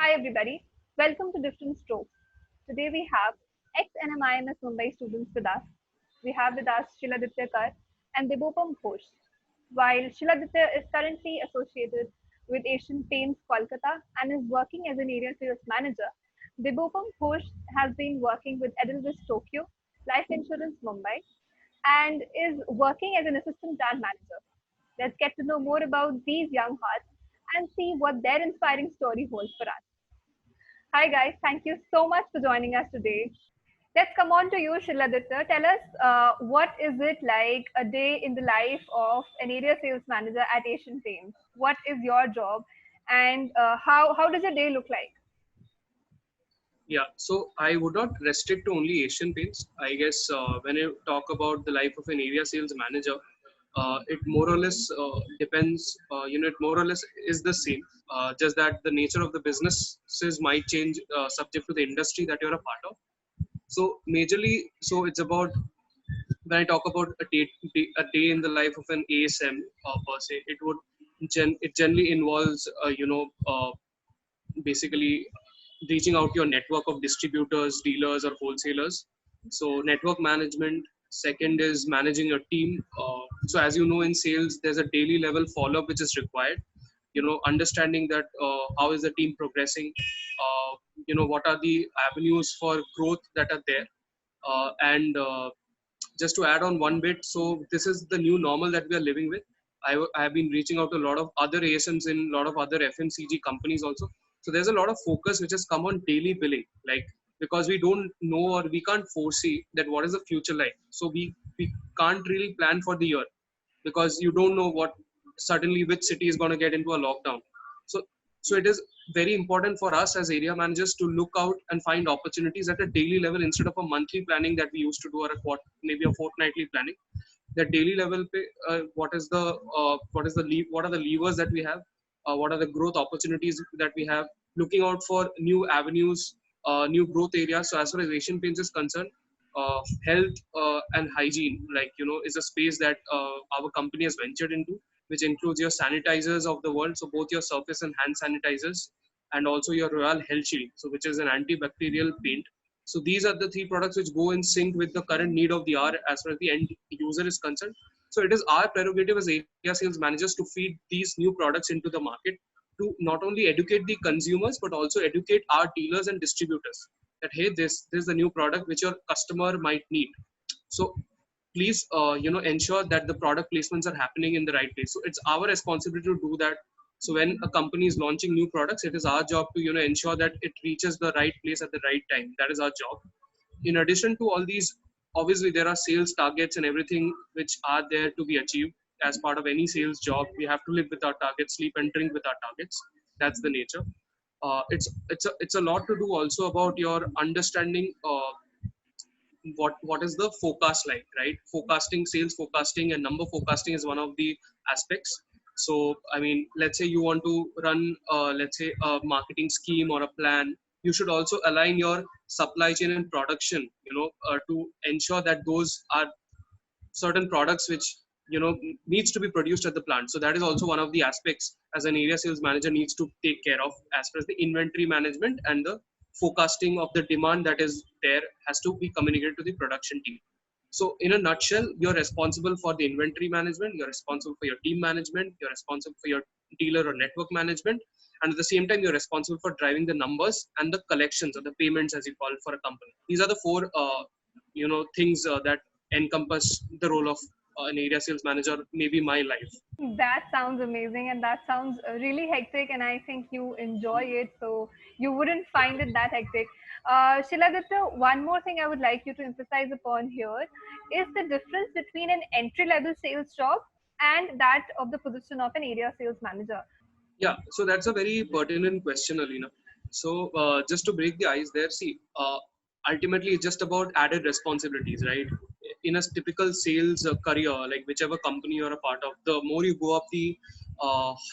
Hi everybody, welcome to Different Strokes. Today we have ex-NMIMS Mumbai students with us. We have with us Shiladitya Kar and Debopam Ghosh. While Shiladitya is currently associated with Asian Paints Kolkata and is working as an area sales manager, Debopam Ghosh has been working with Edelweiss Tokyo, Life Insurance Mumbai, and is working as an assistant brand manager. Let's get to know more about these young hearts and see what their inspiring story holds for us. Hi guys, thank you so much for joining us today. Let's come on to you, Shiladitya. Tell us what is it like a day in the life of an area sales manager at Asian Paints? What is your job, and how does your day look like? Yeah, so I would not restrict to only Asian Paints. I guess when you talk about the life of an area sales manager, it more or less depends. It more or less is the same. Just that the nature of the businesses might change subject to the industry that you're a part of. So majorly, so it's about when I talk about a day in the life of an ASM per se, it generally involves basically reaching out your network of distributors, dealers, or wholesalers. So network management. Second is managing your team. So as you know, in sales, there's a daily level follow up which is required. Understanding that how is the team progressing. What are the avenues for growth that are there, and just to add on one bit, so this is the new normal that we are living with. I have been reaching out to a lot of other ASMs in a lot of other FMCG companies also. So there's a lot of focus which has come on daily billing, like because we don't know or we can't foresee that what is the future like. So we can't really plan for the year because you don't know what suddenly which city is going to get into a lockdown. So so it is very important for us as area managers to look out and find opportunities at a daily level instead of a monthly planning that we used to do, or maybe a fortnightly planning. The daily level what are the levers that we have, what are the growth opportunities that we have, looking out for new avenues, new growth areas. So as far as Asian Paints is concerned, health and hygiene, like is a space that our company has ventured into, which includes your sanitizers of the world, so both your surface and hand sanitizers, and also your Royal Health Shield, so which is an antibacterial paint. So these are the three products which go in sync with the current need of the hour as far as the end user is concerned. So it is our prerogative as area sales managers to feed these new products into the market, to not only educate the consumers but also educate our dealers and distributors that hey, this is a new product which your customer might need. So please ensure that the product placements are happening in the right place. So it's our responsibility to do that. So when a company is launching new products, it is our job to ensure that it reaches the right place at the right time. That is our job. In addition to all these, obviously there are sales targets and everything which are there to be achieved. As part of any sales job, we have to live with our targets, sleep and drink with our targets. That's the nature. It's a lot to do also about your understanding what is the forecast like, right? Forecasting, sales forecasting and number forecasting is one of the aspects. So I mean, let's say you want to run let's say a marketing scheme or a plan, you should also align your supply chain and production, to ensure that those are certain products which needs to be produced at the plant. So that is also one of the aspects as an area sales manager needs to take care of, as far as the inventory management and the forecasting of the demand that is there has to be communicated to the production team. So in a nutshell, you're responsible for the inventory management, you're responsible for your team management, you're responsible for your dealer or network management, and at the same time you're responsible for driving the numbers and the collections or the payments, as you call it, for a company. These are the four things that encompass the role of an area sales manager, maybe my life. That sounds amazing, and that sounds really hectic, and I think you enjoy it, so you wouldn't find it that hectic. Shiladitya, one more thing I would like you to emphasize upon here is the difference between an entry level sales job and that of the position of an area sales manager. Yeah, so that's a very pertinent question, Alina. So just to break the ice there, see, ultimately it's just about added responsibilities, right? In a typical sales career, like whichever company you're a part of, the more you go up the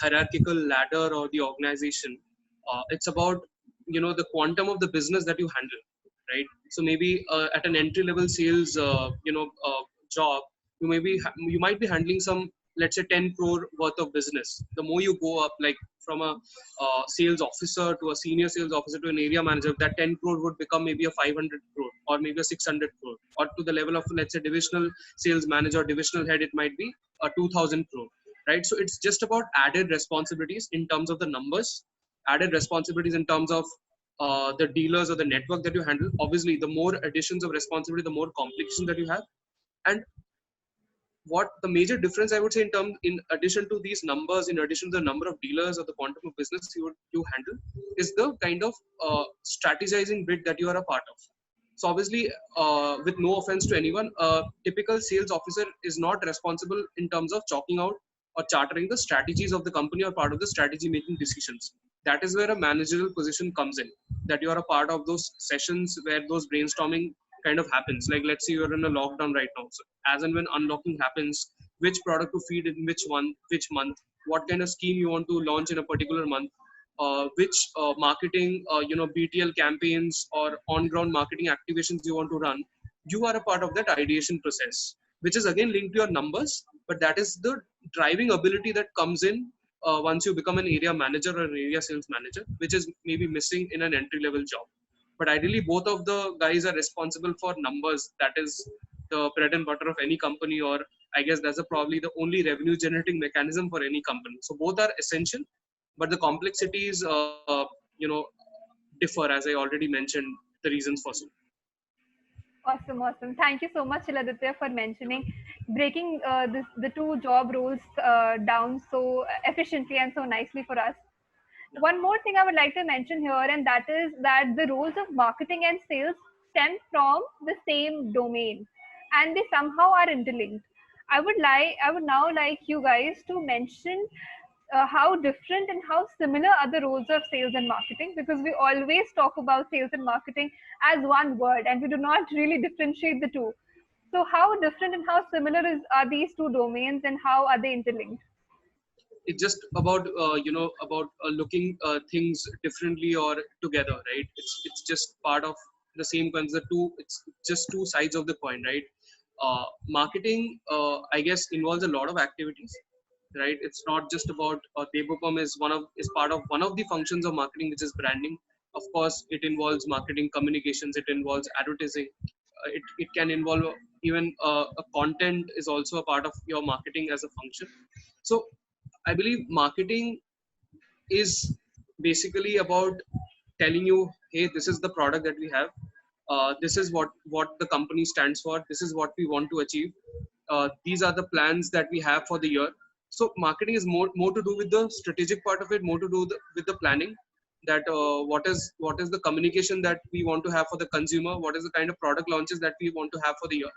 hierarchical ladder or the organization, it's about the quantum of the business that you handle, right? So maybe at an entry level sales job, you might be handling some let's say 10 crore worth of business, the more you go up, like from a sales officer to a senior sales officer to an area manager, that 10 crore would become maybe a 500 crore or maybe a 600 crore, or to the level of, let's say, divisional sales manager or divisional head, it might be a 2000 crore, right? So it's just about added responsibilities in terms of the numbers, added responsibilities in terms of the dealers or the network that you handle. Obviously, the more additions of responsibility, the more complication that you have. And what the major difference I would say in addition to these numbers, in addition to the number of dealers or the quantum of business you handle, is the kind of strategizing bit that you are a part of. So obviously, with no offense to anyone, a typical sales officer is not responsible in terms of chalking out or chartering the strategies of the company or part of the strategy making decisions. That is where a managerial position comes in, that you are a part of those sessions where those brainstorming kind of happens. Like, let's say you're in a lockdown right now. So as and when unlocking happens, which product to feed in which month, what kind of scheme you want to launch in a particular month, which marketing, BTL campaigns or on-ground marketing activations you want to run, you are a part of that ideation process, which is again linked to your numbers, but that is the driving ability that comes in once you become an area manager or an area sales manager, which is maybe missing in an entry-level job. But ideally, both of the guys are responsible for numbers. That is the bread and butter of any company, or I guess that's probably the only revenue generating mechanism for any company. So both are essential, but the complexities, differ, as I already mentioned, the reasons for so. Awesome, awesome. Thank you so much, Shiladitya, for mentioning breaking the two job roles down so efficiently and so nicely for us. One more thing I would like to mention here, and that is that the roles of marketing and sales stem from the same domain, and they somehow are interlinked. I would now like you guys to mention how different and how similar are the roles of sales and marketing, because we always talk about sales and marketing as one word and we do not really differentiate the two. So how different and how similar are these two domains, and how are they interlinked? It's just about looking things differently or together, right? It's just part of the same coin. The two, it's just two sides of the coin, right? Marketing, I guess, involves a lot of activities, right? It's not just about Debopam is part of one of the functions of marketing, which is branding. Of course, it involves marketing communications, it involves advertising, it can involve even a content is also a part of your marketing as a function. So I believe marketing is basically about telling you, hey, this is the product that we have. This is what the company stands for. This is what we want to achieve. These are the plans that we have for the year. So marketing is more to do with the strategic part of it, more to do with the planning. That what is the communication that we want to have for the consumer? What is the kind of product launches that we want to have for the year?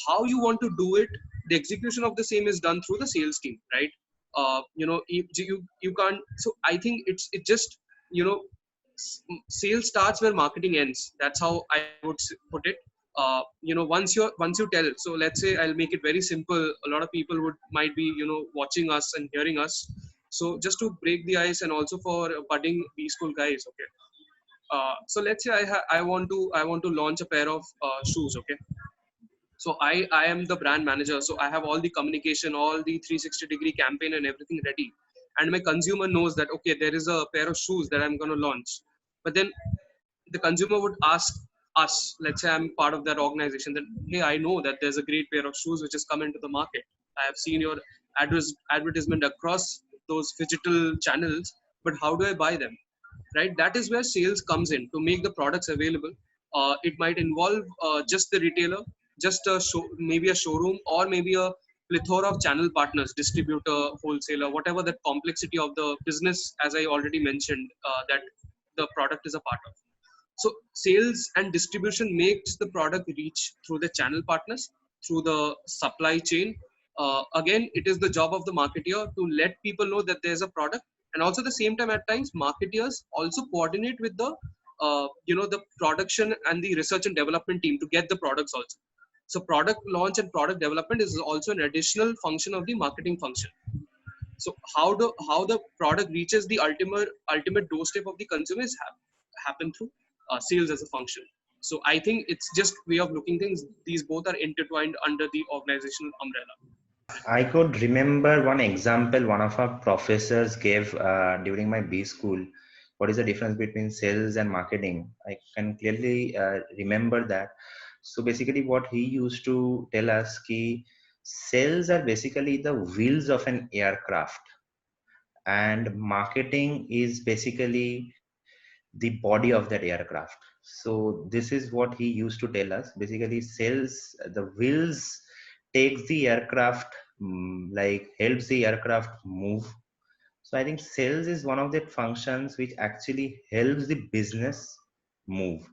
How you want to do it? The execution of the same is done through the sales team, right? You can't. So I think it just, you know sales starts where marketing ends. That's how I would put it. Once you tell, so let's say I'll make it very simple. A lot of people would might be watching us and hearing us. So just to break the ice and also for budding B school guys, okay. So let's say I want to launch a pair of shoes, okay. So I am the brand manager, so I have all the communication, all the 360-degree campaign and everything ready, and my consumer knows that, okay, there is a pair of shoes that I'm going to launch. But then the consumer would ask us, let's say I'm part of that organization, that, hey, I know that there's a great pair of shoes which has come into the market. I have seen your advertisement across those digital channels, but how do I buy them? Right? That is where sales comes in to make the products available. It might involve just the retailer, just a show, maybe a showroom, or maybe a plethora of channel partners, distributor, wholesaler, whatever that complexity of the business, as I already mentioned, that the product is a part of. So sales and distribution makes the product reach through the channel partners, through the supply chain. Again, it is the job of the marketer to let people know that there's a product, and also at the same time, at times, marketeers also coordinate with the production and the research and development team to get the products also. So product launch and product development is also an additional function of the marketing function. So how the product reaches the ultimate doorstep of the consumer is happen through sales as a function. So I think it's just way of looking things. These both are intertwined under the organizational umbrella. I could remember one example one of our professors gave during my B school. What is the difference between sales and marketing? I can clearly remember that. So basically, what he used to tell us ki sales are basically the wheels of an aircraft, and marketing is basically the body of that aircraft. So this is what he used to tell us. Basically, sales, the wheels takes the aircraft, like helps the aircraft move. So I think sales is one of the functions which actually helps the business move.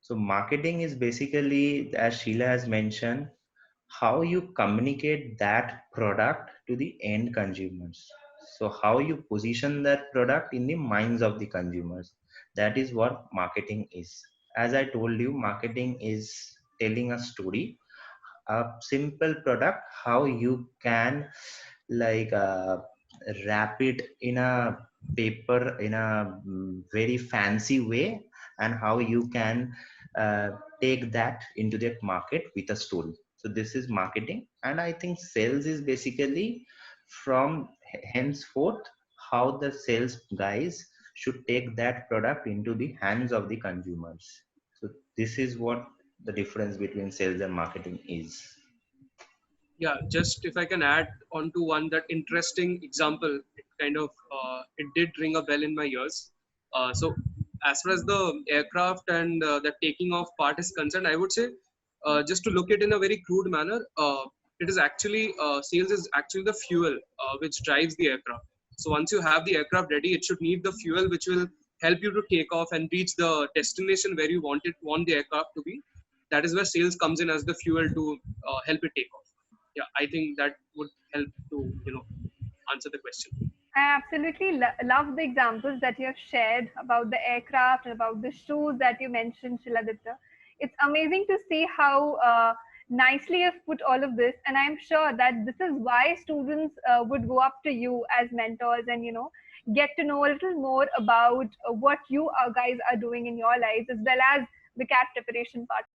So marketing is basically, as Sheila has mentioned, how you communicate that product to the end consumers. So how you position that product in the minds of the consumers. That is what marketing is. As I told you, marketing is telling a story, a simple product, how you can like wrap it in a paper in a very fancy way, and how you can uh, take that into the market with a story. So this is marketing, and I think sales is basically from henceforth how the sales guys should take that product into the hands of the consumers. So this is what the difference between sales and marketing is. Yeah, just if I can add on to one that interesting example, it kind of it did ring a bell in my ears. So as far as the aircraft and the taking off part is concerned, I would say just to look it in a very crude manner, it is actually sales is actually the fuel which drives the aircraft. So once you have the aircraft ready, it should need the fuel which will help you to take off and reach the destination where you want the aircraft to be. That is where sales comes in as the fuel to help it take off. Yeah, I think that would help to answer the question. I absolutely love the examples that you have shared about the aircraft and about the shoes that you mentioned, Shiladitya. It's amazing to see how nicely you've put all of this, and I'm sure that this is why students would go up to you as mentors and get to know a little more about what you guys are doing in your lives, as well as the CAT preparation part.